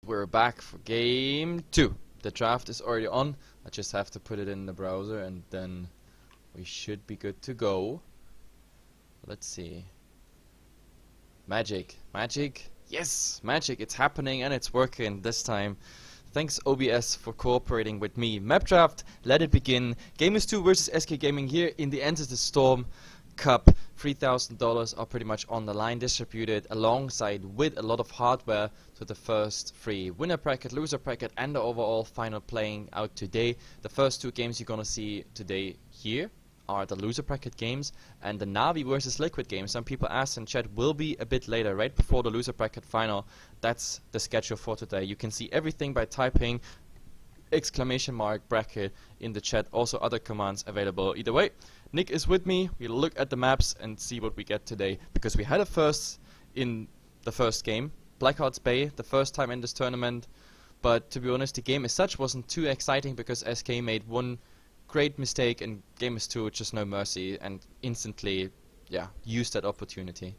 We're back for game 2. The draft is already on. I just have to put it in the browser and then we should be good to go. Let's see. Magic. Yes, magic. It's happening and it's working this time. Thanks OBS for cooperating with me. Map draft, let it begin. Gamers2 versus SK Gaming here in the Enter the Storm Cup. $3,000 are pretty much on the line, distributed alongside with a lot of hardware to the first 3 winner bracket, loser bracket, and the overall final playing out today. The first 2 games you're gonna see today here are the loser bracket games and the Navi versus Liquid game. Some people asked in chat, will be a bit later, right before the loser bracket final. That's the schedule for today. You can see everything by typing !bracket in the chat. Also other commands available either way. Nick is with me. We'll look at the maps and see what we get today, because we had a first in the first game, Blackheart's Bay, the first time in this tournament. But to be honest, the game as such wasn't too exciting because SK made one great mistake and Gamers2 just no mercy and instantly used that opportunity.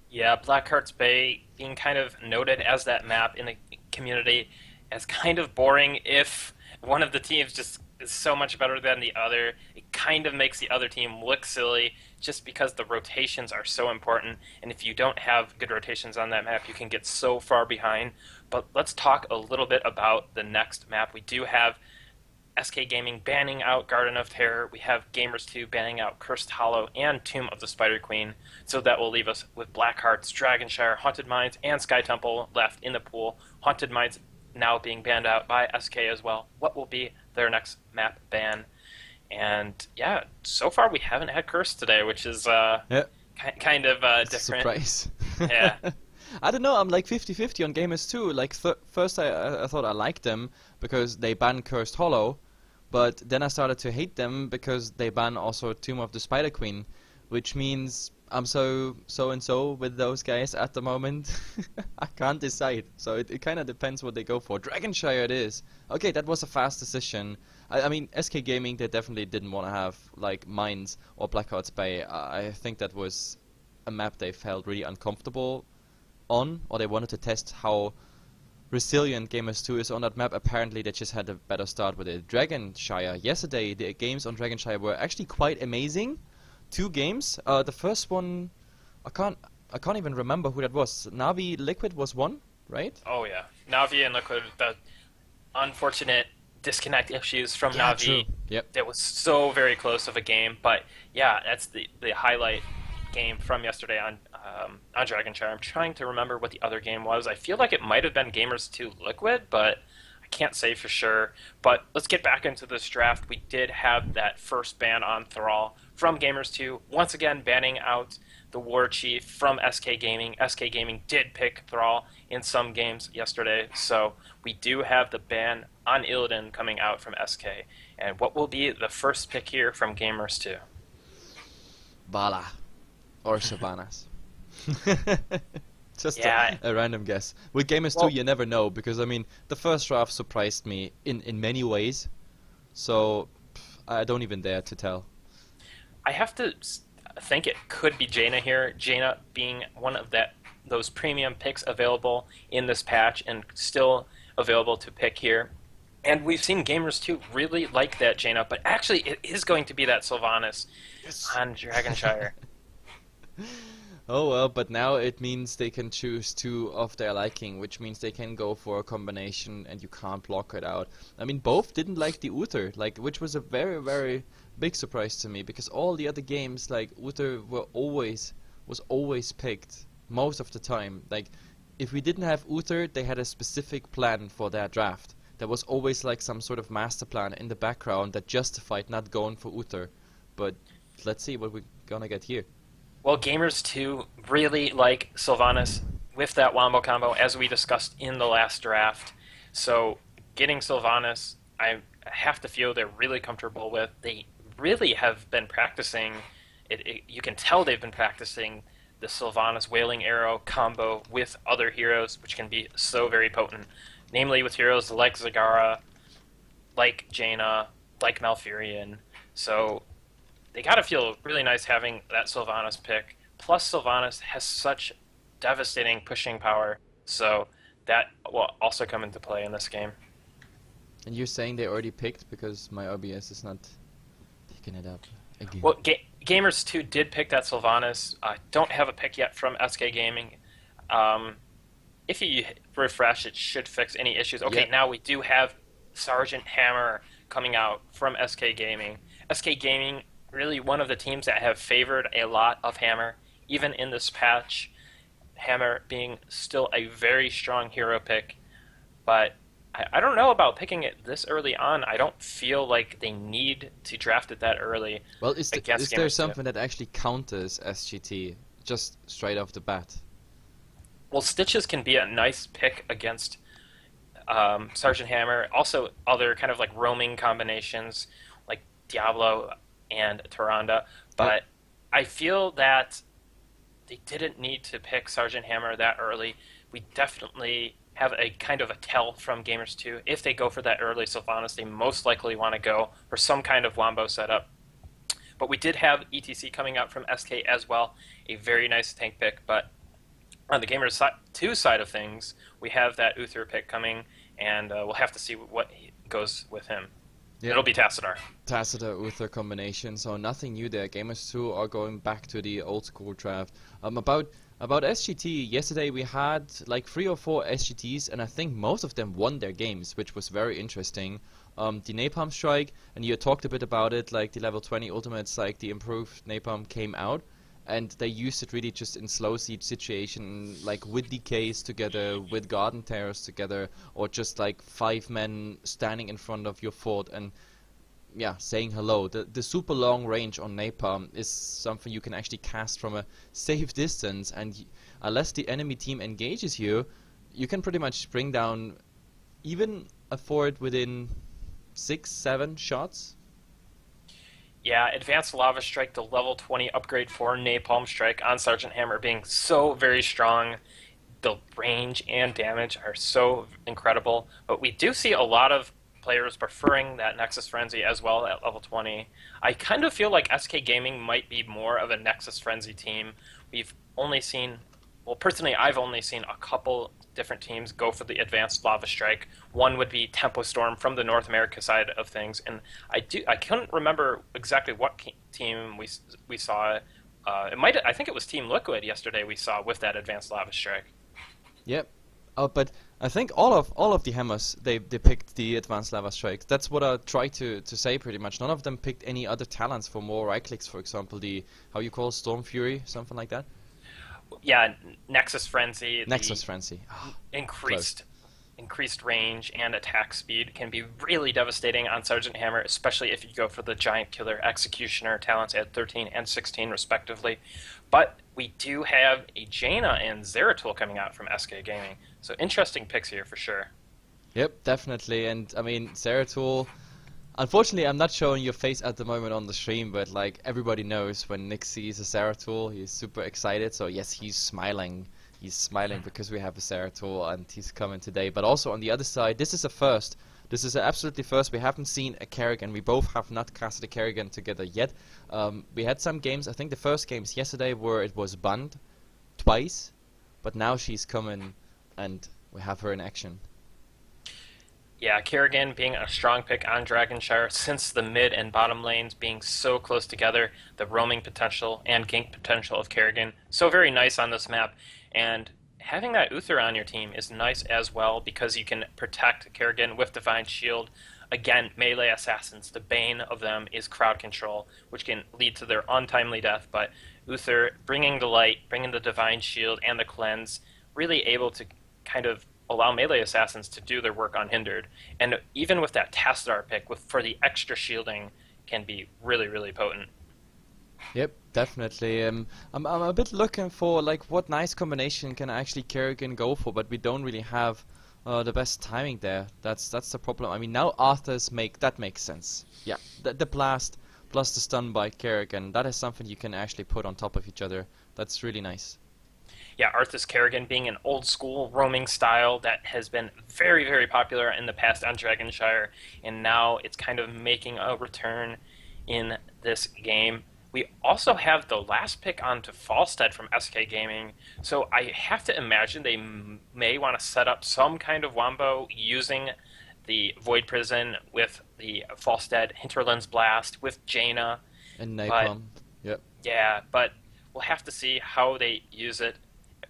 Yeah, Blackheart's Bay being kind of noted as that map in the community as kind of boring. If one of the teams just is so much better than the other, it kind of makes the other team look silly just because the rotations are so important, and if you don't have good rotations on that map, you can get so far behind. But let's talk a little bit about the next map. We do have SK Gaming banning out Garden of Terror. We have Gamers2 banning out Cursed Hollow and Tomb of the Spider Queen. So that will leave us with Blackhearts, Dragonshire, Haunted Mines, and Sky Temple left in the pool. Haunted Mines now being banned out by SK as well. What will be their next map ban? And yeah, so far we haven't had Curse today, which is kind of different. Surprise. Yeah. I don't know, I'm like 50-50 on Gamers2. Like first I thought I liked them because they banned Cursed Hollow, but then I started to hate them because they ban also Tomb of the Spider Queen, which means I'm so and so with those guys at the moment. I can't decide. So it kind of depends what they go for. Dragonshire it is. Okay, that was a fast decision. I mean, SK Gaming, they definitely didn't want to have like Mines or Blackheart's Bay. I think that was a map they felt really uncomfortable on, or they wanted to test how resilient Gamers2 is on that map. Apparently they just had a better start with it. Dragonshire, yesterday the games on Dragonshire were actually quite amazing. 2 games. The first one, I can't even remember who that was. Navi Liquid was one, right? Oh yeah, Navi and Liquid. The unfortunate disconnect issues from Navi. True. Yep. That was so very close of a game, but yeah, that's the highlight game from yesterday on Dragonshire. I'm trying to remember what the other game was. I feel like it might have been Gamers2 Liquid, but I can't say for sure. But let's get back into this draft. We did have that first ban on Thrall from Gamers2, once again banning out the War Chief from SK Gaming. SK Gaming did pick Thrall in some games yesterday, so we do have the ban on Illidan coming out from SK. And what will be the first pick here from Gamers2? Bala. Or Sylvanas. Just a random guess. With Gamers2 you never know, because I mean the first draft surprised me in many ways, so I don't even dare to tell. I have to think it could be Jaina here. Jaina being one of those premium picks available in this patch and still available to pick here. And we've seen Gamers2 really like that Jaina, but actually it is going to be that Sylvanas on Dragonshire. Oh well, but now it means they can choose 2 of their liking, which means they can go for a combination and you can't block it out. I mean, both didn't like the Uther, which was a very, very big surprise to me, because all the other games, like, Uther was always picked most of the time. Like, if we didn't have Uther, they had a specific plan for their draft. There was always like some sort of master plan in the background that justified not going for Uther. But let's see what we're gonna get here. Well, Gamers2 really like Sylvanas with that Wombo combo, as we discussed in the last draft. So getting Sylvanas, I have to feel they're really comfortable with. They really have been practicing. You can tell they've been practicing the Sylvanas Wailing Arrow combo with other heroes, which can be so very potent. Namely with heroes like Zagara, like Jaina, like Malfurion. So they gotta feel really nice having that Sylvanas pick. Plus Sylvanas has such devastating pushing power, so that will also come into play in this game. And you're saying they already picked because my OBS is not picking it up again. Well, Gamers2 did pick that Sylvanas. I don't have a pick yet from SK Gaming. If you refresh, it should fix any issues. Okay, Yep. now we do have Sergeant Hammer coming out from SK Gaming. SK Gaming, really one of the teams that have favored a lot of Hammer, even in this patch. Hammer being still a very strong hero pick, but I don't know about picking it this early on. I don't feel like they need to draft it that early. Well, is there Gamers2. something that actually counters SGT just straight off the bat? Well, Stitches can be a nice pick against Sergeant Hammer. Also, other kind of like roaming combinations like Diablo and Tyrande. But I feel that they didn't need to pick Sergeant Hammer that early. We definitely have a kind of a tell from Gamers2. If they go for that early Sylvanas, they most likely want to go for some kind of Wombo setup. But we did have ETC coming out from SK as well, a very nice tank pick. But on the Gamers2 side of things, we have that Uther pick coming, and we'll have to see what goes with him. Yeah. It'll be Tassadar. Tassadar Uther combination, so nothing new there. Gamers2 are going back to the old school draft. About SGT, yesterday we had like 3 or 4 SGTs, and I think most of them won their games, which was very interesting. The Napalm Strike, and you talked a bit about it, like the level 20 ultimates, like the improved Napalm came out, and they used it really just in slow siege situation, like with decays together, with garden terrors together, or just like 5 men standing in front of your fort and yeah, saying hello. The super long range on Napalm is something you can actually cast from a safe distance, and unless the enemy team engages you, you can pretty much bring down even a fort within 6-7 shots. Yeah, Advanced Lava Strike, the level 20 upgrade for Napalm Strike on Sergeant Hammer being so very strong. The range and damage are so incredible. But we do see a lot of players preferring that Nexus Frenzy as well at level 20. I kind of feel like SK Gaming might be more of a Nexus Frenzy team. We've only seen, well, personally, I've only seen a couple different teams go for the Advanced Lava Strike. One would be Tempo Storm from the North America side of things, and I couldn't remember exactly what team we saw. I think it was Team Liquid yesterday we saw with that Advanced Lava Strike. Yep. But I think all of the hammers they picked the Advanced Lava Strike. That's what I try to say pretty much. None of them picked any other talents for more right clicks. For example, the how you call it, Storm Fury, something like that. Yeah, Nexus Frenzy. Nexus Frenzy. Increased range and attack speed can be really devastating on Sergeant Hammer, especially if you go for the Giant Killer Executioner talents at 13 and 16 respectively. But we do have a Jaina and Zeratul coming out from SK Gaming, so interesting picks here for sure. Yep, definitely. And I mean, Zeratul, unfortunately I'm not showing your face at the moment on the stream, but like everybody knows when Nick sees a Zeratul, he's super excited. So yes, he's smiling. He's smiling because we have a Zeratul and he's coming today. But also on the other side, this is a first. This is absolutely first. We haven't seen a Kerrigan. We both have not casted a Kerrigan together yet. We had some games. I think the first games yesterday where it was banned twice, but now she's coming and we have her in action. Yeah, Kerrigan being a strong pick on Dragonshire since the mid and bottom lanes being so close together, the roaming potential and gank potential of Kerrigan, so very nice on this map. And having that Uther on your team is nice as well because you can protect Kerrigan with Divine Shield. Again, melee assassins, the bane of them is crowd control, which can lead to their untimely death, but Uther bringing the light, bringing the Divine Shield and the cleanse, really able to kind of allow melee assassins to do their work unhindered. And even with that Tassadar pick for the extra shielding can be really, really potent. Yep, definitely. I'm a bit looking for like what nice combination can actually Kerrigan go for, but we don't really have the best timing there. That's the problem. I mean, now Arthur's makes sense. Yeah, the blast plus the stun by Kerrigan, that is something you can actually put on top of each other. That's really nice. Yeah, Arthur's Kerrigan being an old school roaming style that has been very, very popular in the past on Dragonshire, and now it's kind of making a return in this game. We also have the last pick on to Falstead from SK Gaming, so I have to imagine they may want to set up some kind of wombo using the Void Prison with the Falstead Hinterlands Blast with Jaina, And but napalm. Yep. yeah, but we'll have to see how they use it.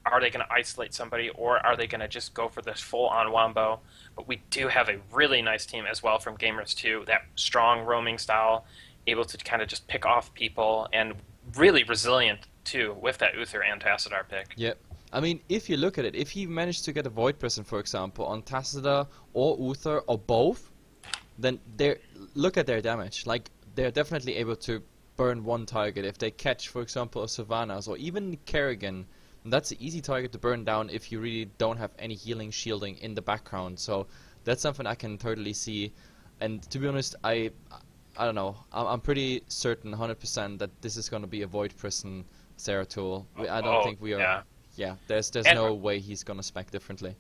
Are they going to isolate somebody, or are they going to just go for this full-on wombo? But we do have a really nice team as well from Gamers2, that strong roaming style, able to kind of just pick off people, and really resilient too with that Uther and Tassadar pick. Yep. I mean, if you look at it, if he managed to get a Void Prison, for example, on Tassadar or Uther or both, then look at their damage. Like, they're definitely able to burn one target. If they catch, for example, a Sylvanas or even Kerrigan, that's an easy target to burn down if you really don't have any healing shielding in the background. So that's something I can totally see. And to be honest, I don't know. I'm pretty certain, 100%, that this is going to be a Void Prison Zeratul. I don't think we are. Yeah. Yeah, there's And no way he's going to spec differently.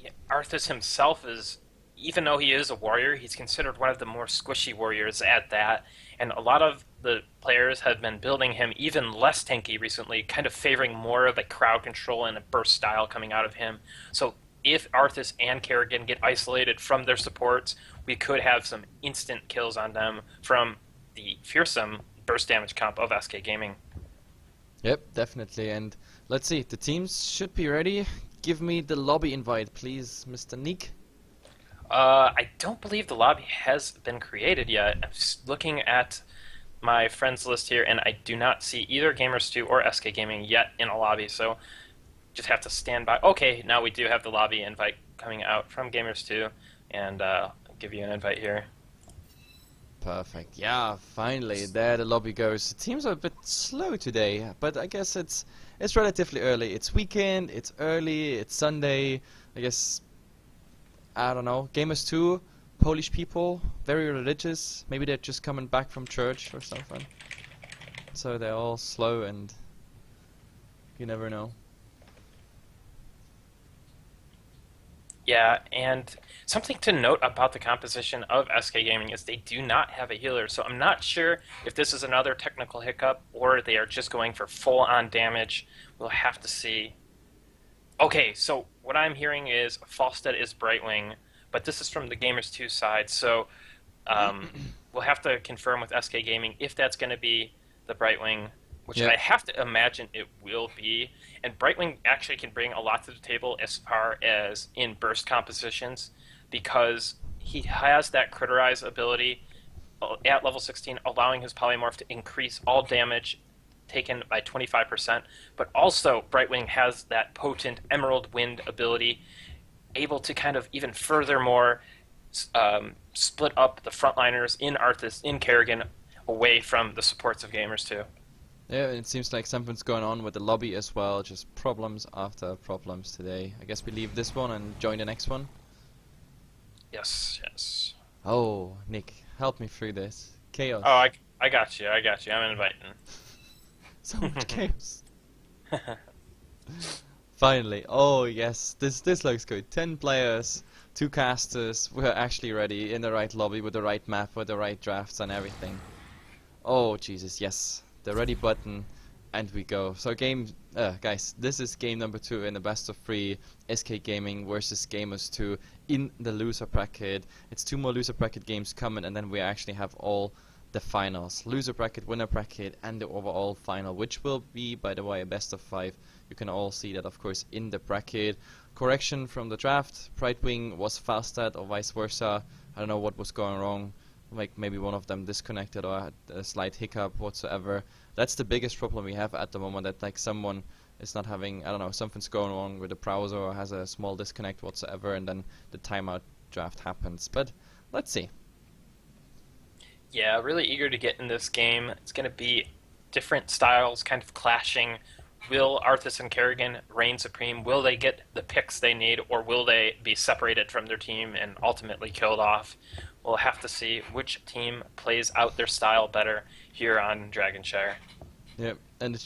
yeah, Arthas himself is, even though he is a warrior, he's considered one of the more squishy warriors at that. And a lot of the players have been building him even less tanky recently, kind of favoring more of a crowd control and a burst style coming out of him. So if Arthas and Kerrigan get isolated from their supports, we could have some instant kills on them from the fearsome burst damage comp of SK Gaming. Yep, definitely. And let's see, the teams should be ready. Give me the lobby invite, please, Mr. Neek. I don't believe the lobby has been created yet. I'm just looking at my friends list here, and I do not see either Gamers2 or SK Gaming yet in a lobby, so just have to stand by. Okay, now we do have the lobby invite coming out from Gamers2, and I'll give you an invite here. Perfect. Yeah, finally, there the lobby goes. The teams are a bit slow today, but I guess it's relatively early. It's weekend, it's early, it's Sunday. I guess, I don't know. Gamers2, Polish people, very religious. Maybe they're just coming back from church or something. So they're all slow, and you never know. Yeah, and something to note about the composition of SK Gaming is they do not have a healer, so I'm not sure if this is another technical hiccup or they are just going for full-on damage. We'll have to see. Okay, so what I'm hearing is Falstead is Brightwing, but this is from the Gamers2 side, so we'll have to confirm with SK Gaming if that's going to be the Brightwing, which Yeah. I have to imagine it will be. And Brightwing actually can bring a lot to the table as far as in burst compositions, because he has that Criterize ability at level 16, allowing his Polymorph to increase all damage taken by 25%, but also Brightwing has that potent Emerald Wind ability, able to kind of even furthermore split up the frontliners in Arthas, in Kerrigan, away from the supports of Gamers2. Yeah, it seems like something's going on with the lobby as well. Just problems after problems today. I guess we leave this one and join the next one. Yes, yes. Oh, Nick, help me through this. Chaos. Oh, I got you, I'm inviting. So much chaos. Finally. Oh, yes. This looks good. 10 players, 2 casters. We're actually ready in the right lobby with the right map, with the right drafts and everything. Oh, Jesus, yes. The ready button, and we go. So guys, this is game number 2 in the best of 3 SK Gaming versus Gamers2 in the loser bracket. It's 2 more loser bracket games coming, and then we actually have all the finals. Loser bracket, winner bracket, and the overall final, which will be, by the way, a best of 5. You can all see that, of course, in the bracket. Correction from the draft, Brightwing was Falstad or vice versa. I don't know what was going wrong. Like maybe one of them disconnected or had a slight hiccup whatsoever. That's the biggest problem we have at the moment, that like someone is not having, I don't know, something's going wrong with the browser or has a small disconnect whatsoever, and then the timeout draft happens. But let's see. Yeah, really eager to get in this game. It's going to be different styles kind of clashing. Will Arthas and Kerrigan reign supreme? Will they get the picks they need, or will they be separated from their team and ultimately killed off? We'll have to see which team plays out their style better here on Dragonshire. Yeah, and the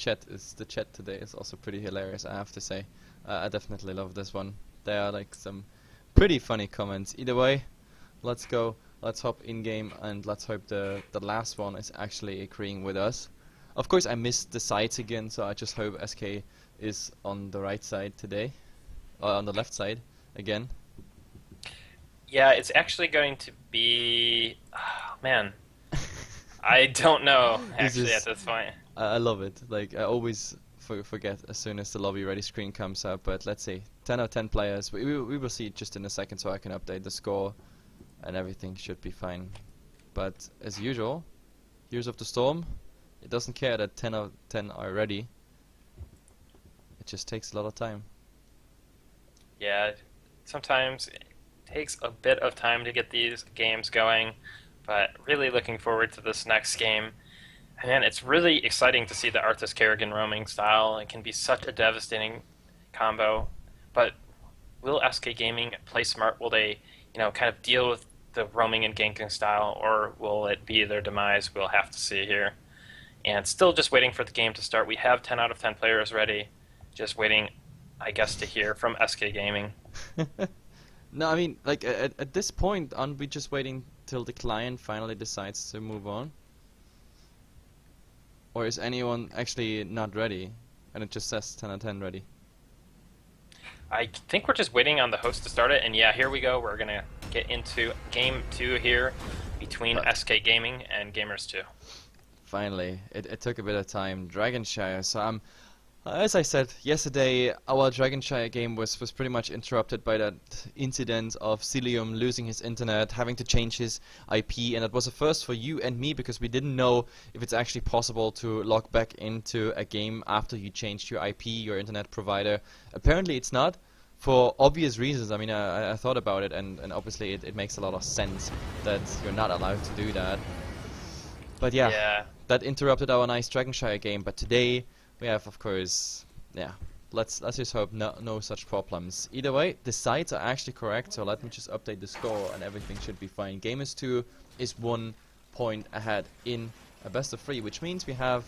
chat today is also pretty hilarious, I have to say. I definitely love this one. There are like some pretty funny comments. Either way, let's go let's hop in game and let's hope the last one is actually agreeing with us. Of course, I missed the sides again, so I just hope SK is on the right side today, or on the left side again. Yeah, it's actually going to be. Oh, man, I don't know actually at this point. I love it. Like I always forget as soon as the lobby ready screen comes up. But let's see, 10 out of 10 players. We will see it just in a second, so I can update the score, and everything should be fine. But as usual, Heroes of the Storm, it doesn't care that 10 out of 10 are ready. It just takes a lot of time. Yeah, sometimes it takes a bit of time to get these games going, but really looking forward to this next game. Man, it's really exciting to see the Arthas Kerrigan roaming style. It can be such a devastating combo, but will SK Gaming play smart? Will they, kind of deal with the roaming and ganking style, or will it be their demise? We'll have to see here. And still just waiting for the game to start. We have 10 out of 10 players ready. Just waiting, I guess, to hear from SK Gaming. No, I mean, like at this point, aren't we just waiting till the client finally decides to move on? Or is anyone actually not ready, and it just says 10 out of 10 ready? I think we're just waiting on the host to start it, and yeah, here we go. We're gonna get into game 2 here between SK Gaming and Gamers2. Finally, it took a bit of time. Dragonshire, so as I said yesterday, our Dragonshire game was pretty much interrupted by that incident of Cilium losing his internet, having to change his IP, and it was a first for you and me because we didn't know if it's actually possible to log back into a game after you changed your IP, your internet provider. Apparently it's not, for obvious reasons. I mean, I thought about it, and obviously it makes a lot of sense that you're not allowed to do that. But yeah, that interrupted our nice Dragonshire game, but today we have, of course, let's just hope no such problems. Either way, the sides are actually correct, so let me just update the score and everything should be fine. Gamers2 is 1 point ahead in a best of 3, which means we have,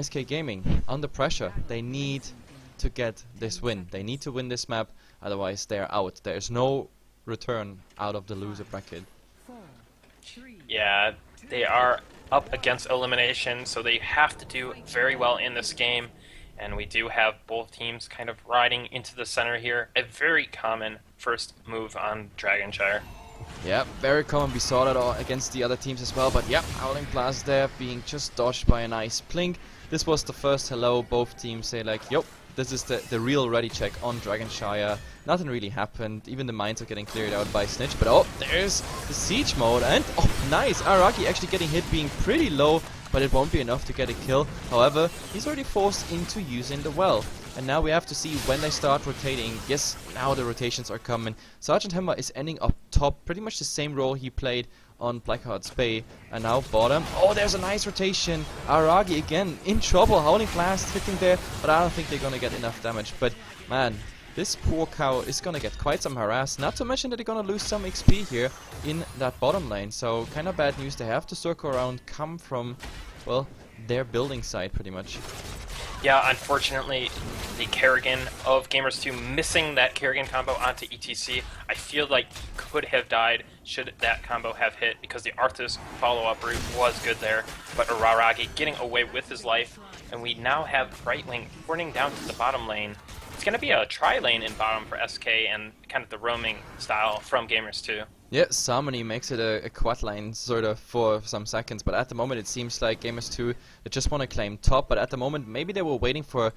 SK Gaming under pressure. They need to get this win. They need to win this map, otherwise they're out. There's no return out of the loser bracket. Yeah, they are up against elimination, so they have to do very well in this game, and we do have both teams kind of riding into the center here. A very common first move on Dragonshire. Yeah, very common. We saw that against the other teams as well, but Howling Blast there being just dodged by a nice blink. This was the first hello. Both teams say like, yup, this is the real ready check on Dragonshire. Nothing really happened. Even the mines are getting cleared out by Snitch. But oh, there's the siege mode. And oh, nice. Araki actually getting hit, being pretty low. But it won't be enough to get a kill. However, he's already forced into using the well. And now we have to see when they start rotating. Yes, now the rotations are coming. Sergeant Hammer is ending up top. Pretty much the same role he played on Blackheart's Bay. And now bottom. Oh, there's a nice rotation. Aragi again in trouble. Howling Blast hitting there. But I don't think they're going to get enough damage. But man, this poor cow is going to get quite some harass. Not to mention that they're going to lose some XP here in that bottom lane. So kind of bad news. They have to circle around, come from, well, their building site pretty much. Yeah, unfortunately, the Kerrigan of Gamers2 missing that Kerrigan combo onto ETC. I feel like he could have died should that combo have hit, because the Arthas follow-up route was good there. But Araragi getting away with his life, and we now have right wing porting down to the bottom lane. It's going to be a tri-lane in bottom for SK and kind of the roaming style from Gamers2. Yeah, Samani makes it a quad line sort of for some seconds, but at the moment it seems like Gamers2 they just want to claim top, but at the moment maybe they were waiting for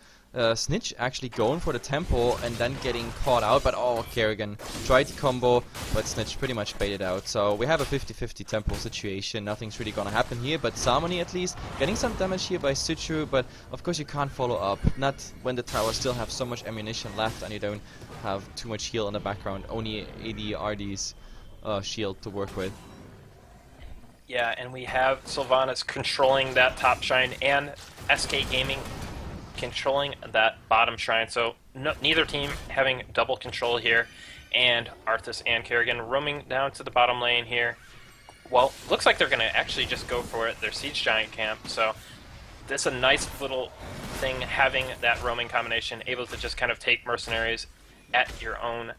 Snitch actually going for the tempo and then getting caught out, but oh, Kerrigan tried to combo, but Snitch pretty much baited out. So we have a 50-50 tempo situation. Nothing's really gonna happen here, but Samani at least getting some damage here by Suchu, but of course you can't follow up, not when the towers still have so much ammunition left and you don't have too much heal in the background, only AD RD's shield to work with. Yeah, and we have Sylvanas controlling that top shrine and SK Gaming controlling that bottom shrine, so neither team having double control here, and Arthas and Kerrigan roaming down to the bottom lane here. Well, looks like they're going to actually just go for it, their Siege Giant camp, so this is a nice little thing, having that roaming combination, able to just kind of take mercenaries at your own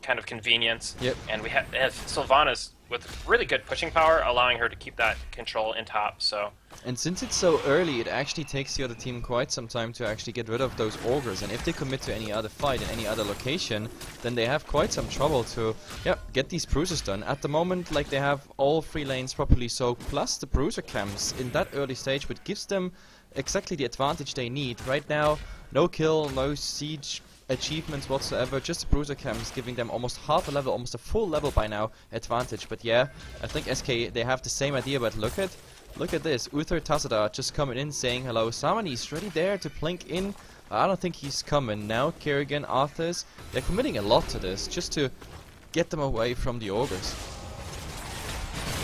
kind of convenience. Yep. And we have Sylvanas with really good pushing power, allowing her to keep that control in top. So. And since it's so early, it actually takes the other team quite some time to actually get rid of those ogres. And if they commit to any other fight in any other location, then they have quite some trouble to, get these bruisers done. At the moment, like, they have all 3 lanes properly soaked, plus the bruiser camps in that early stage, which gives them exactly the advantage they need. Right now, no kill, no siege achievements whatsoever, just the bruiser camps giving them almost half a level, almost a full level by now advantage. But yeah, I think SK, they have the same idea, but look at this. Uther Tazada just coming in saying hello. Samani's ready there to plink in. I don't think he's coming now. Kerrigan, Arthas, they're committing a lot to this just to get them away from the ogres.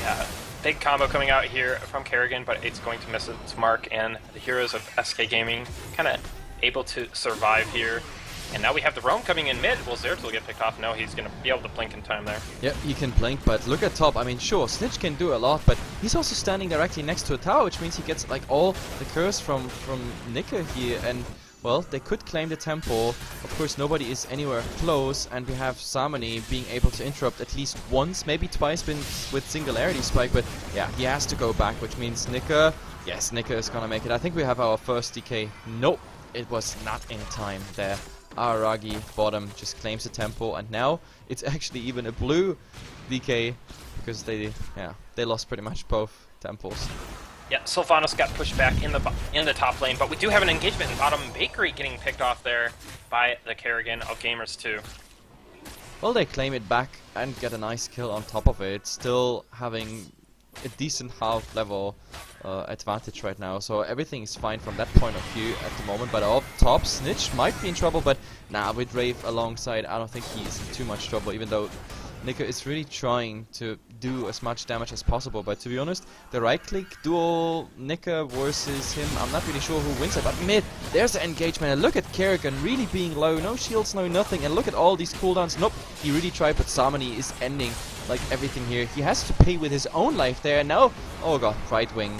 Yeah, big combo coming out here from Kerrigan, but it's going to miss its mark, and the heroes of SK Gaming kind of able to survive here. And now we have the roam coming in mid. Will Zeratul get picked off? No, he's going to be able to blink in time there. Yep, he can blink, but look at top. I mean, sure, Snitch can do a lot, but he's also standing directly next to a tower, which means he gets like all the curse from Nika here. And, well, they could claim the temple. Of course, nobody is anywhere close, and we have Samani being able to interrupt at least once, maybe twice with Singularity Spike, but yeah, he has to go back, which means Nika, yes, Nika is going to make it. I think we have our first DK. Nope, it was not in time there. Aragi bottom just claims the temple, and now it's actually even a blue DK because they lost pretty much both temples. Yeah, Sylvanas got pushed back in the top lane, but we do have an engagement in bottom. Bakery getting picked off there by the Kerrigan of Gamers2. Well, they claim it back and get a nice kill on top of it, still having a decent half level advantage right now, so everything is fine from that point of view at the moment. But up top, Snitch might be in trouble, but nah, with Rave alongside, I don't think he's in too much trouble, even though Nika is really trying to do as much damage as possible. But to be honest, the right-click duel Nika versus him, I'm not really sure who wins it, but mid, there's the engagement, and look at Kerrigan really being low, no shields, no nothing, and look at all these cooldowns. Nope, he really tried, but Samani is ending like everything here. He has to pay with his own life there, and now, oh god, Right Wing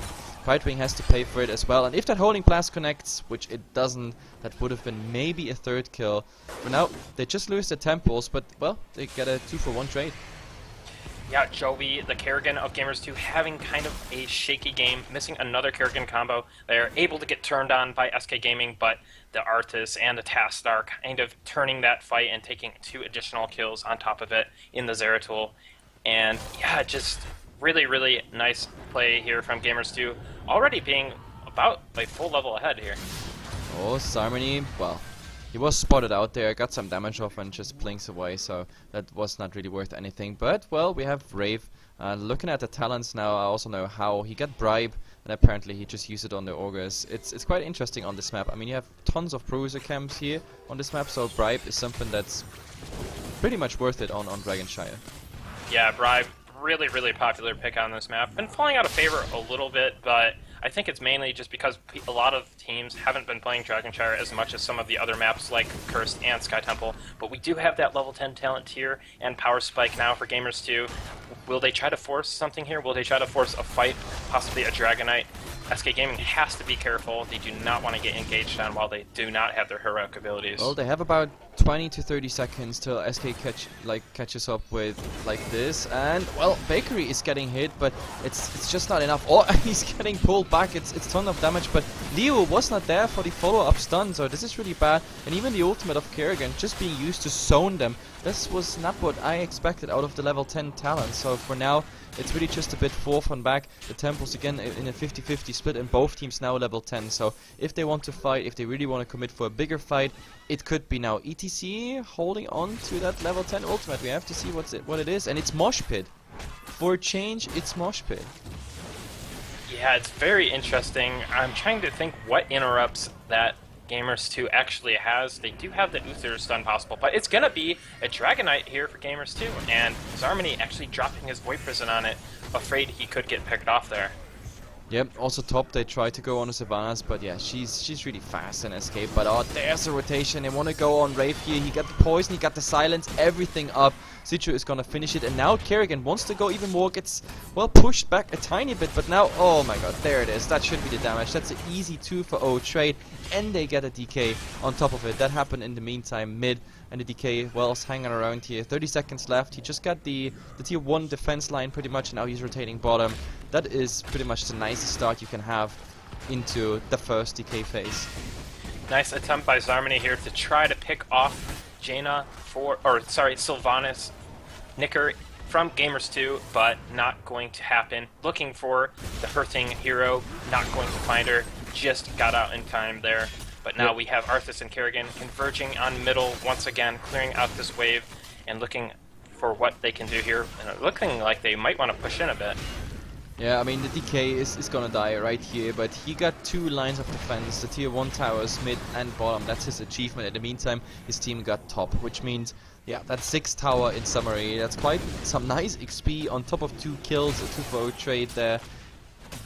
has to pay for it as well. And if that Holding Blast connects, which it doesn't, that would have been maybe a third kill. For now, they just lose the temples, but, well, they get a 2-for-1 trade. Yeah, Joey, the Kerrigan of Gamers2, having kind of a shaky game, missing another Kerrigan combo. They're able to get turned on by SK Gaming, but the Arthas and the Tastar kind of turning that fight and taking 2 additional kills on top of it in the Zeratul. And yeah, just really, really nice play here from Gamers2, already being about a full level ahead here. Oh, Sarmony, well, he was spotted out there, got some damage off and just blinks away, so that was not really worth anything. But, well, we have Rave. Looking at the talents now, I also know how he got Bribe, and apparently he just used it on the Ogres. It's quite interesting on this map. I mean, you have tons of bruiser camps here on this map, so Bribe is something that's pretty much worth it on Dragonshire. Yeah, Bribe, really, really popular pick on this map. Been falling out of favor a little bit, but I think it's mainly just because a lot of teams haven't been playing Dragonshire as much as some of the other maps like Cursed and Sky Temple. But we do have that level 10 talent tier and Power Spike now for Gamers2. Will they try to force something here? Will they try to force a fight, possibly a Dragonite? SK Gaming has to be careful. They do not want to get engaged on while they do not have their heroic abilities. Well, they have about 20 to 30 seconds till SK catches up with like this, and well, Bakery is getting hit, but it's just not enough. Oh, he's getting pulled back. It's ton of damage, but Leo was not there for the follow-up stun, so this is really bad. And even the ultimate of Kerrigan just being used to zone them. This was not what I expected out of the level 10 talent. So for now, it's really just a bit forth and back. The temples again in a 50-50 split, and both teams now level 10. So if they want to fight, if they really want to commit for a bigger fight, it could be now ETC holding on to that level 10 ultimate. We have to see what it is, and it's Mosh Pit. For a change, it's Mosh Pit. Yeah, it's very interesting. I'm trying to think what interrupts that Gamers2 actually has. They do have the Uther stun possible, but it's gonna be a Dragonite here for Gamers2, and Zarmony actually dropping his Void Prison on it, afraid he could get picked off there. Yep, also top, they try to go on the Savannahs, but yeah, she's really fast and escape. But oh, there's a rotation. They want to go on Rave here. He got the poison, he got the silence, everything up. Citru is gonna finish it, and now Kerrigan wants to go even more, gets, well, pushed back a tiny bit, but now, oh my god, there it is. That should be the damage. That's an easy 2-for-0 trade, and they get a DK on top of it. That happened in the meantime mid, and the DK, well, is hanging around here. 30 seconds left. He just got the tier 1 defense line pretty much, and now he's rotating bottom. That is pretty much the nicest start you can have into the first DK phase. Nice attempt by Zarmany here to try to pick off Sylvanas Nicker from Gamers2, but not going to happen. Looking for the Hearthing hero, not going to find her. Just got out in time there. But now we have Arthas and Kerrigan converging on middle once again, clearing out this wave and looking for what they can do here. And looking like they might want to push in a bit. Yeah, I mean, the DK is gonna die right here, but he got 2 lines of defense, the tier 1 towers, mid and bottom. That's his achievement. In the meantime, his team got top, which means, yeah, that's 6 tower in summary. That's quite some nice XP on top of 2 kills, a 2-4 trade there.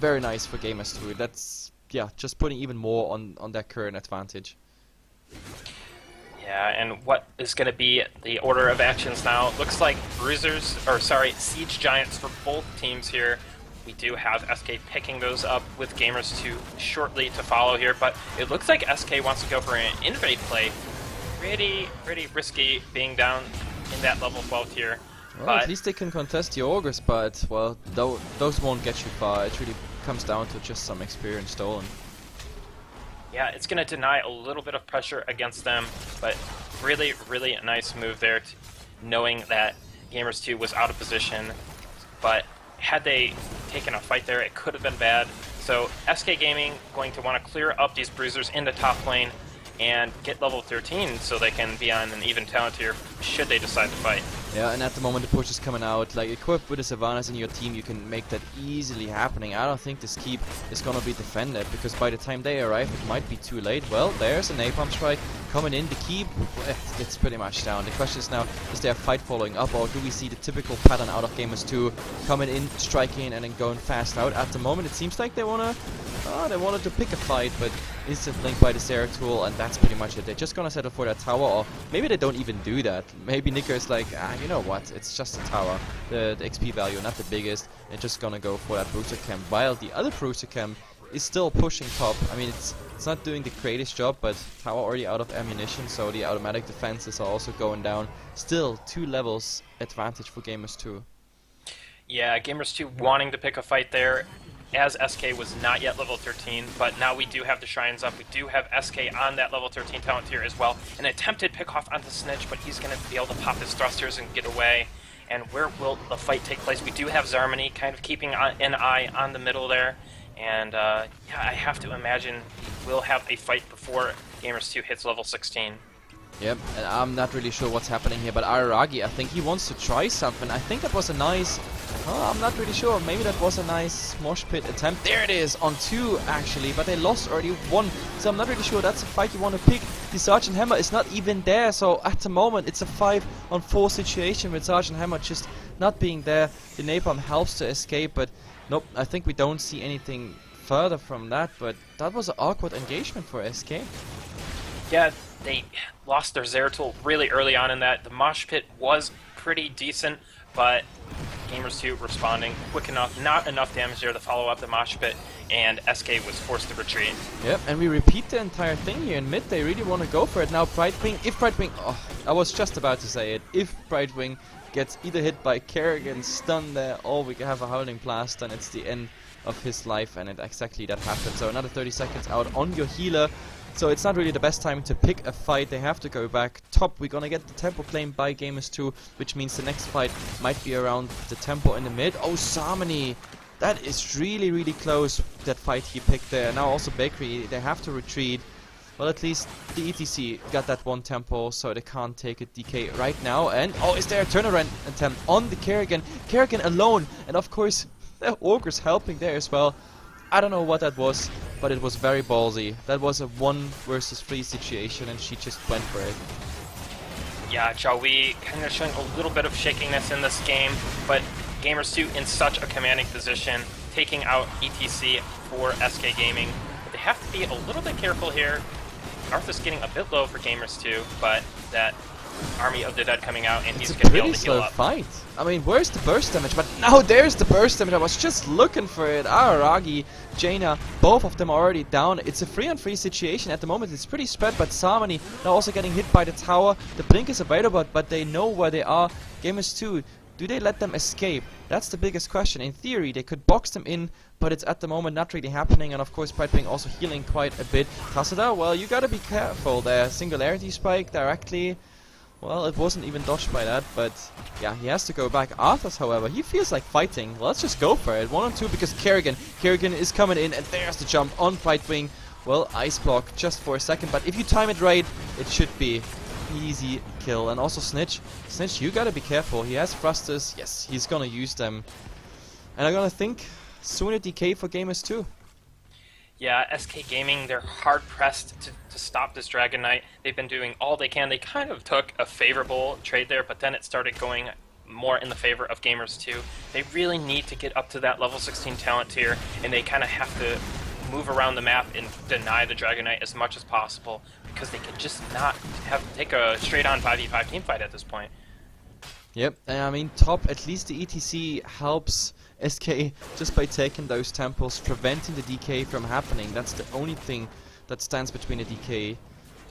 Very nice for Gamers2. That's, yeah, just putting even more on their current advantage. Yeah, and what is going to be the order of actions now? Looks like Siege Giants for both teams here. We do have SK picking those up with Gamers2 shortly to follow here, but it looks like SK wants to go for an invade play. Pretty risky being down in that level 12 tier. Well, but at least they can contest the Ogres, but, well, those won't get you far. It really comes down to just some experience stolen. yeah, it's going to deny a little bit of pressure against them, but really a nice move there, knowing that Gamers2 was out of position. But had they taken a fight there, it could have been bad. So SK Gaming going to want to clear up these bruisers in the top lane and get level 13 so they can be on an even talent tier should they decide to fight. Yeah, and at the moment the push is coming out. Like, equipped with the Sylvanas in your team, you can make that easily happening. I don't think this keep is gonna be defended, because by the time they arrive, it might be too late. Well, there's a Napalm Strike coming in. The keep, it's pretty much down. The question is now, is there a fight following up, or do we see the typical pattern out of Gamers2 coming in, striking, and then going fast out? At the moment, it seems like they wanted to pick a fight, but instant blink by the Zeratul, and that's pretty much it. They're just gonna settle for that tower, or maybe they don't even do that. Maybe Nicker is like, you know what, it's just a tower. The XP value, not the biggest. They're just gonna go for that Bruiser Camp, while the other Bruiser Camp is still pushing top. I mean, it's not doing the greatest job, but tower already out of ammunition, so the automatic defenses are also going down. Still 2 levels advantage for Gamers2. Yeah, Gamers2 wanting to pick a fight there, as SK was not yet level 13, but now we do have the Shrines up. We do have SK on that level 13 talent tier as well. An attempted pick off onto Snitch, but he's going to be able to pop his thrusters and get away. And where will the fight take place? We do have Zarmany kind of keeping an eye on the middle there. And yeah, I have to imagine we'll have a fight before Gamers2 hits level 16. Yep, and I'm not really sure what's happening here, but Araragi, I think he wants to try something. I think that was a nice... I'm not really sure. Maybe that was a nice mosh pit attempt. There it is, on 2 actually, but they lost already 1. So I'm not really sure that's a fight you want to pick. The Sergeant Hammer is not even there, so at the moment it's a 5-on-4 situation with Sergeant Hammer just not being there. The Napalm helps to escape, but nope, I think we don't see anything further from that, but that was an awkward engagement for SK. Yeah, they lost their Zeratul really early on in that. The mosh pit was pretty decent, but Gamers2 responding quick enough, not enough damage there to follow up the mosh pit, and SK was forced to retreat. Yep, and we repeat the entire thing here in mid. They really want to go for it now. Brightwing, if Brightwing, I was just about to say it, if Brightwing gets either hit by Kerrigan, stunned there, or we have a Howling Blast, then it's the end of his life, and it exactly that happened. So another 30 seconds out on your healer. So it's not really the best time to pick a fight. They have to go back top. We're gonna get the tempo claimed by Gamers2, which means the next fight might be around the tempo in the mid. Oh, Samani! That is really close, that fight he picked there. Now also Bakery, they have to retreat. Well, at least the ETC got that 1 tempo, so they can't take a DK right now. And, oh, is there a turnaround attempt on the Kerrigan? Kerrigan alone, and of course, the Ogre's helping there as well. I don't know what that was, but it was very ballsy. That was a 1 versus 3 situation, and she just went for it. Yeah, Zhao Wei kind of showing a little bit of shakiness in this game, but Gamers2 in such a commanding position, taking out ETC for SK Gaming. But they have to be a little bit careful here. Arthas getting a bit low for Gamers2, but that Army of the Dead coming out, and It's he's a going to be able pretty to heal slow up. fight. I mean, where's the burst damage? But now there's the burst damage. I was just looking for it. Araragi, Jaina, both of them are already down. It's a 3-on-3 situation at the moment. It's pretty spread, but Samani now also getting hit by the tower. The blink is available, but they know where they are. Gamers2, do they let them escape? That's the biggest question. In theory, they could box them in, but it's at the moment not really happening. And of course, Brightwing also healing quite a bit. Kasada, well, you gotta be careful there. Singularity Spike directly. Well, it wasn't even dodged by that, but yeah, he has to go back. Arthas, however, he feels like fighting. Let's just go for it. 1 on 2 because Kerrigan is coming in, and there's the jump on Brightwing. Well, Ice Block just for a second, but if you time it right, it should be easy kill. And also Snitch. Snitch, you gotta be careful. He has thrusters. Yes, he's gonna use them. And I'm gonna think soon a DK for Gamers2. Yeah, SK Gaming, they're hard-pressed to stop this Dragon Knight. They've been doing all they can. They kind of took a favorable trade there, but then it started going more in the favor of Gamers2. They really need to get up to that level 16 talent tier, and they kind of have to move around the map and deny the Dragon Knight as much as possible, because they can just not take a straight-on 5v5 team fight at this point. Yep, and I mean, top, at least the ETC helps SK just by taking those temples, preventing the DK from happening. That's the only thing that stands between the DK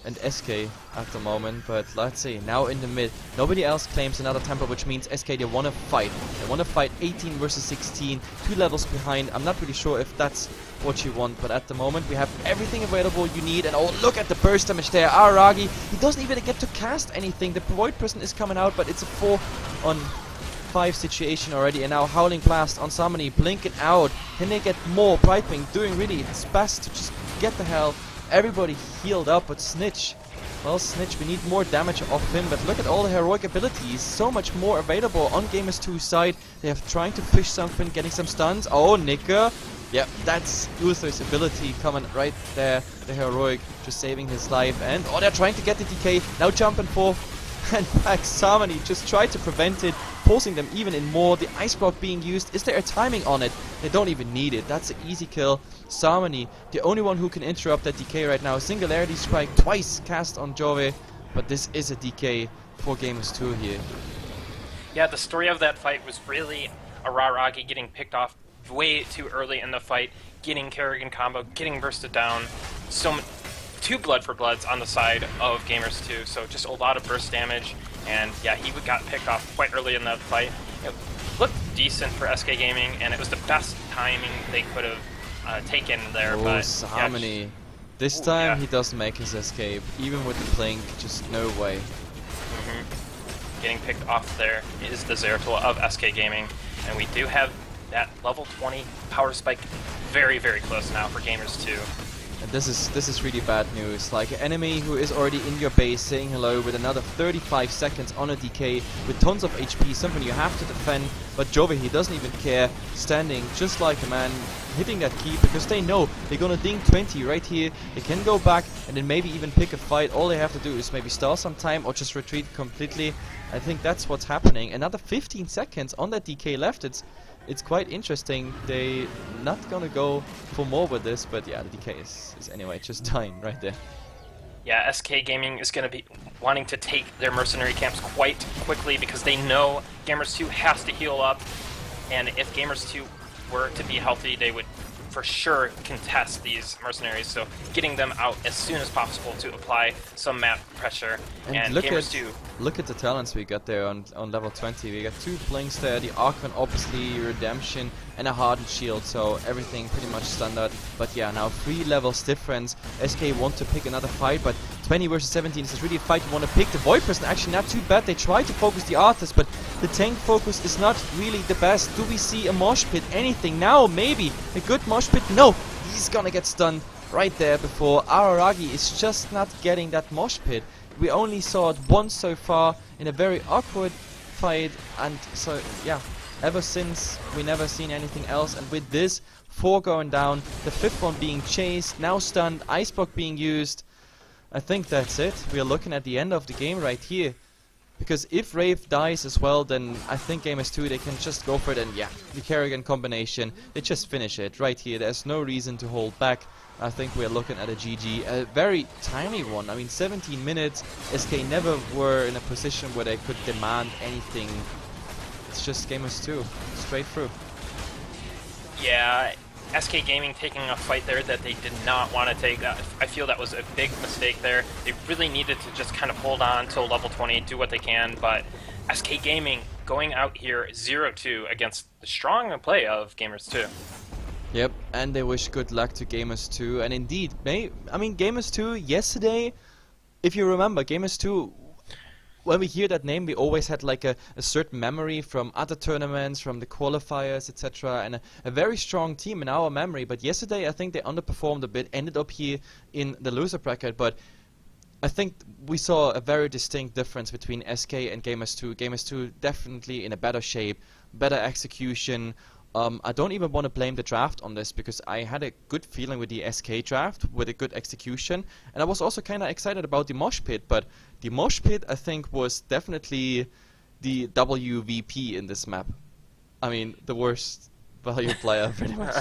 and SK at the moment. But let's see, now in the mid, nobody else claims another temple, which means SK, they want to fight. They want to fight 18 versus 16, 2 levels behind. I'm not really sure if that's what you want, but at the moment we have everything available you need. And oh, look at the burst damage there. Araragi, he doesn't even get to cast anything. The Void Prison is coming out, but it's a 4-on-5 situation already. And now Howling Blast on Samani, blinking out. Can they get more? Brightwing doing really its best to just get the hell everybody healed up, but Snitch, well, Snitch, we need more damage off him, but look at all the heroic abilities, so much more available on Gamers2's side. They have trying to fish something, getting some stuns. Oh, Nika, yeah, that's Uther's ability coming right there, the heroic, just saving his life. And oh, they're trying to get the DK, now jumping for and back. Samani just tried to prevent it, forcing them even in more. The Ice Block being used, is there a timing on it? They don't even need it, that's an easy kill. Samani, the only one who can interrupt that DK right now. Singularity Strike twice cast on Jove, but this is a DK for Gamers2 here. Yeah, the story of that fight was really Araragi getting picked off way too early in the fight, getting Kerrigan combo, getting bursted down. So 2 Blood for Bloods on the side of Gamers2, so just a lot of burst damage. And yeah, he got picked off quite early in that fight. It looked decent for SK Gaming, and it was the best timing they could have taken there. Oh, but Samani. yeah, This time he doesn't make his escape, even with the blink, just no way. Getting picked off there is the Zeratul of SK Gaming, and we do have that level 20 power spike very, very close now for Gamers2. And this is really bad news. Like an enemy who is already in your base saying hello with another 35 seconds on a DK with tons of HP, something you have to defend. But Jove, he doesn't even care, standing just like a man, hitting that key because they know they're gonna ding 20 right here. They can go back and then maybe even pick a fight. All they have to do is maybe stall some time or just retreat completely. I think that's what's happening. Another 15 seconds on that DK left. It's quite interesting. They not gonna go for more with this, but yeah, the DK is anyway just dying right there. Yeah, SK Gaming is going to be wanting to take their mercenary camps quite quickly because they know Gamers2 has to heal up, and if Gamers2 were to be healthy, they would for sure contest these mercenaries, so getting them out as soon as possible to apply some map pressure. And look Gamers2, at the talents we got there on level 20. We got 2 blinks there, the Archon obviously, Redemption, and a Hardened Shield, so everything pretty much standard. But yeah, now 3 levels difference. SK want to pick another fight, but 20 versus 17 is really a fight you want to pick. The Void Person actually not too bad. They try to focus the Arthas, but the tank focus is not really the best. Do we see a mosh pit? Anything now? Maybe a good mosh pit? No, he's gonna get stunned right there before. Araragi is just not getting that mosh pit. We only saw it once so far in a very awkward fight, and so yeah, ever since we never seen anything else. And with this 4 going down, the 5th one being chased, now stunned, Ice Block being used, I think that's it. We are looking at the end of the game right here. Because if Wraith dies as well, then I think Gamers2, they can just go for it, and yeah, the Kerrigan combination, they just finish it right here. There's no reason to hold back. I think we're looking at a GG, a very tiny one. I mean, 17 minutes, SK never were in a position where they could demand anything. It's just Gamers2, straight through. Yeah, SK Gaming taking a fight there that they did not want to take. I feel that was a big mistake there. They really needed to just kind of hold on till level 20, do what they can, but SK Gaming going out here 0-2 against the strong play of Gamers2. Yep, and they wish good luck to Gamers2, and indeed, I mean, Gamers2 yesterday, if you remember, Gamers2, when we hear that name, we always had like a certain memory from other tournaments, from the qualifiers, etc., and a very strong team in our memory. But yesterday, I think they underperformed a bit, ended up here in the loser bracket. But I think we saw a very distinct difference between SK and Gamers2. Gamers2 definitely in a better shape, better execution. I don't even want to blame the draft on this, because I had a good feeling with the SK draft, with a good execution, and I was also kind of excited about the mosh pit, but the mosh pit, I think, was definitely the WVP in this map. I mean, the worst value player, pretty much.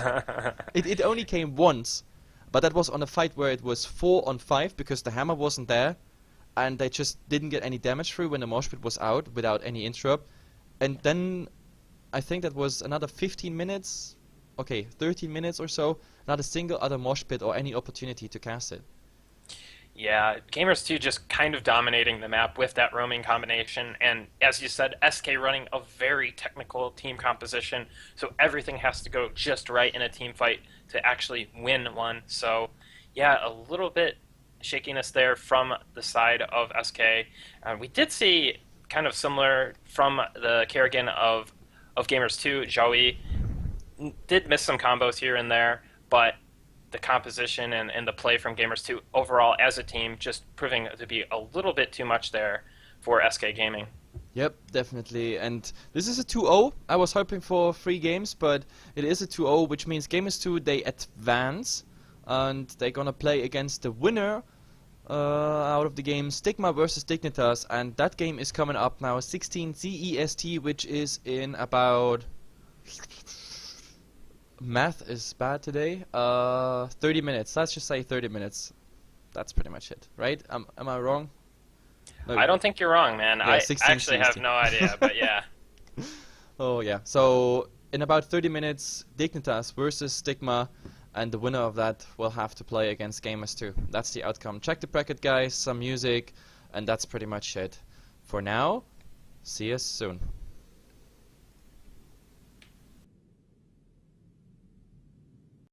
It only came once, but that was on a fight where it was 4-on-5, because the hammer wasn't there, and they just didn't get any damage through when the mosh pit was out, without any interrupt, and then I think that was another 15 minutes, okay, 13 minutes or so, not a single other mosh pit or any opportunity to cast it. Yeah, Gamers2 just kind of dominating the map with that roaming combination, and as you said, SK running a very technical team composition, so everything has to go just right in a team fight to actually win one. So yeah, a little bit shakiness there from the side of SK. We did see kind of similar from the Kerrigan of Gamers2. Joey did miss some combos here and there, but the composition and the play from Gamers2 overall as a team just proving to be a little bit too much there for SK Gaming. Yep, definitely. And this is a 2-0. I was hoping for 3 games, but it is a 2-0, which means Gamers2, they advance, and they're gonna play against the winner out of the game, Stigma versus Dignitas, and that game is coming up now, 16 CEST, which is in about... Math is bad today. 30 minutes. Let's just say 30 minutes. That's pretty much it, right? Am I wrong? No. I don't think you're wrong, man. Yeah, I 16 actually have no idea, but yeah. Oh yeah. So in about 30 minutes, Dignitas versus Stigma, and the winner of that will have to play against Gamers2. That's the outcome. Check the bracket, guys. Some music, and that's pretty much it. For now, see you soon.